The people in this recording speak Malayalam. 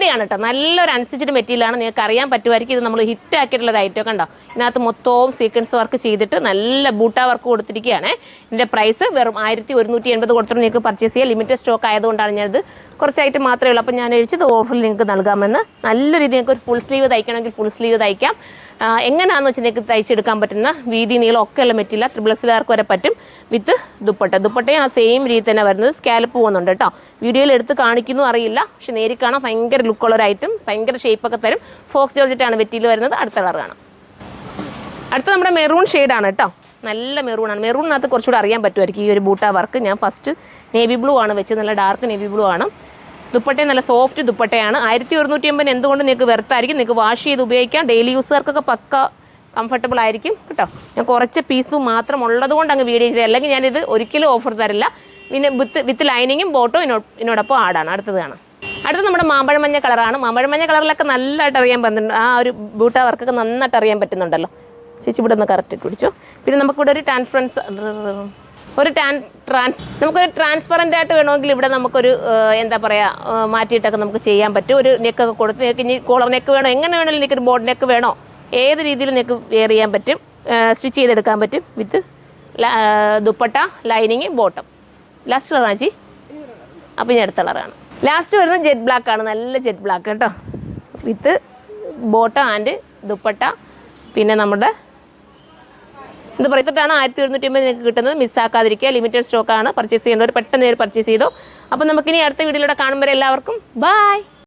ക്വാളിറ്റിയാണ് കേട്ടോ, നല്ലൊരു അൺസ്റ്റിച്ച്ഡ് മെറ്റീരിയലാണ്. നിങ്ങൾക്ക് അറിയാൻ പറ്റുമായിരിക്കും ഇത് നമ്മൾ ഹിറ്റ് ആക്കിയിട്ടുള്ള ഒരു ഐറ്റം കണ്ടോ. ഇതിനകത്ത് മൊത്തവും സീക്വൻസ് വർക്ക് ചെയ്തിട്ട് നല്ല ബൂട്ട വർക്ക് കൊടുത്തിരിക്കുകയാണ്. ഇതിൻ്റെ പ്രൈസ് വെറും 1180 കൊടുത്തിട്ട് നിങ്ങൾക്ക് പർച്ചേസ് ചെയ്യാം. ലിമിറ്റഡ് സ്റ്റോക്ക് ആയതുകൊണ്ടാണ് ഞാനത് കുറച്ചായിട്ട് മാത്രമേ ഉള്ളൂ. അപ്പോൾ ഞാൻ എഴുതിയത് ഓഫറിൽ നിങ്ങൾക്ക് നൽകാമെന്ന്. നല്ല രീതിയിൽ നിങ്ങൾക്ക് ഒരു ഫുൾ സ്ലീവ് തയ്ക്കണമെങ്കിൽ ഫുൾ സ്ലീവ് തയ്ക്കാം. എങ്ങനെയാണെന്ന് വെച്ചാൽ നിങ്ങൾക്ക് തയ്ച്ചെടുക്കാൻ പറ്റുന്ന വീതി നീളം ഒക്കെയുള്ള മെറ്റീരിയൽ ട്രിപ്പിൾസിലാർക്ക് വരെ പറ്റും. വിത്ത് ദുപ്പട്ടയും ആ സെയിം രീതി തന്നെ വരുന്നത്. സ്കാലപ്പ് പോകുന്നുണ്ട് കേട്ടോ. വീഡിയോയിൽ എടുത്ത് കാണിക്കുന്നു അറിയില്ല, പക്ഷെ നേരിൽ കാണാൻ ഭയങ്കര ലുക്കുള്ള ഒരു ഐറ്റം, ഭയങ്കര ഷേപ്പൊക്കെ തരും. ഫോക്സ് ജോർജറ്റാണ് മെറ്റീരിയൽ വരുന്നത്. അടുത്ത കളർ കാണാം. അടുത്ത നമ്മുടെ മെറൂൺ ഷെയ്ഡാണ് കേട്ടോ, നല്ല മെറൂണാണ്. മെറൂണിനകത്ത് കുറച്ചുകൂടെ അറിയാൻ പറ്റുമായിരിക്കും ഈ ഒരു ബൂട്ട വർക്ക്. ഞാൻ ഫസ്റ്റ് നേവി ബ്ലൂ ആണ് വെച്ചത്, നല്ല ഡാർക്ക് നേവി ബ്ലൂ ആണ്. ദുപ്പട്ടയും നല്ല സോഫ്റ്റ് ദുപ്പട്ടയാണ്. 1180 എന്തുകൊണ്ട് നിങ്ങൾക്ക് വെറുത്തായിരിക്കും. നിങ്ങൾക്ക് വാഷ് ചെയ്ത് ഉപയോഗിക്കാം. ഡെയിലി യൂസുകാർക്കൊക്കെ പക്ക കംഫർട്ടബിൾ ആയിരിക്കും കേട്ടോ. ഞാൻ കുറച്ച് പീസ് മാത്രം ഉള്ളത് കൊണ്ട് അങ്ങ് വീഡിയോ ചെയ്തത്, അല്ലെങ്കിൽ ഞാനിത് ഒരിക്കലും ഓഫർ തരില്ല. പിന്നെ വിത്ത് ലൈനിങ്ങും ബോട്ടോ ഇതിനോടൊപ്പം ആടാണ്. അടുത്തത് നമ്മുടെ മാമ്പഴമഞ്ഞ കളറാണ്. മാമ്പഴമഞ്ഞ കളറിലൊക്കെ നല്ലതായിട്ട് അറിയാൻ പറ്റുന്നുണ്ട്. ആ ഒരു ബൂട്ട വർക്കൊക്കെ നന്നായിട്ട് അറിയാൻ പറ്റുന്നുണ്ടല്ലോ. ചേച്ചി ഇവിടെ ഒന്ന് കറക്റ്റ് പിടിച്ചു. പിന്നെ നമുക്കിവിടെ ഒരു നമുക്കൊരു ട്രാൻസ്പെറൻ്റ് ആയിട്ട് വേണമെങ്കിൽ ഇവിടെ നമുക്കൊരു എന്താ പറയുക മാറ്റിയിട്ടൊക്കെ നമുക്ക് ചെയ്യാൻ പറ്റും. ഒരു നെക്കൊക്കെ കൊടുത്ത് നിങ്ങൾക്ക് ഇനി കോളർ നെക്ക് വേണോ, എങ്ങനെ വേണമെങ്കിലും എനിക്കൊരു ബോർഡ് നെക്ക് വേണോ, ഏത് രീതിയിൽ നിങ്ങൾക്ക് വെയർ ചെയ്യാൻ പറ്റും, സ്റ്റിച്ച് ചെയ്തെടുക്കാൻ പറ്റും. വിത്ത് ദുപ്പട്ട, ലൈനിങ്, ബോട്ടം. ലാസ്റ്റ് കളറാണ് ചേച്ചി. അപ്പോൾ ഇനി അടുത്ത കളറാണ്. ലാസ്റ്റ് വരുന്നത് ജെറ്റ് ബ്ലാക്ക് ആണ്. നല്ല ജെറ്റ് ബ്ലാക്ക് കേട്ടോ. വിത്ത് ബോട്ടം ആൻഡ് ദുപ്പട്ട. പിന്നെ നമ്മുടെ ഇത് പറയത്തിട്ടാണ് 1180 നിങ്ങൾക്ക് കിട്ടുന്നത്. മിസ്സാക്കാതിരിക്കുക. ലിമിറ്റഡ് സ്റ്റോക്കാണ്. പർച്ചേസ് ചെയ്യേണ്ടവർ പെട്ടെന്ന് പർച്ചേസ് ചെയ്തോ. അപ്പോൾ നമുക്കിനി അടുത്ത വീഡിയോയിലൂടെ കാണുമ്പോൾ എല്ലാവർക്കും ബൈ.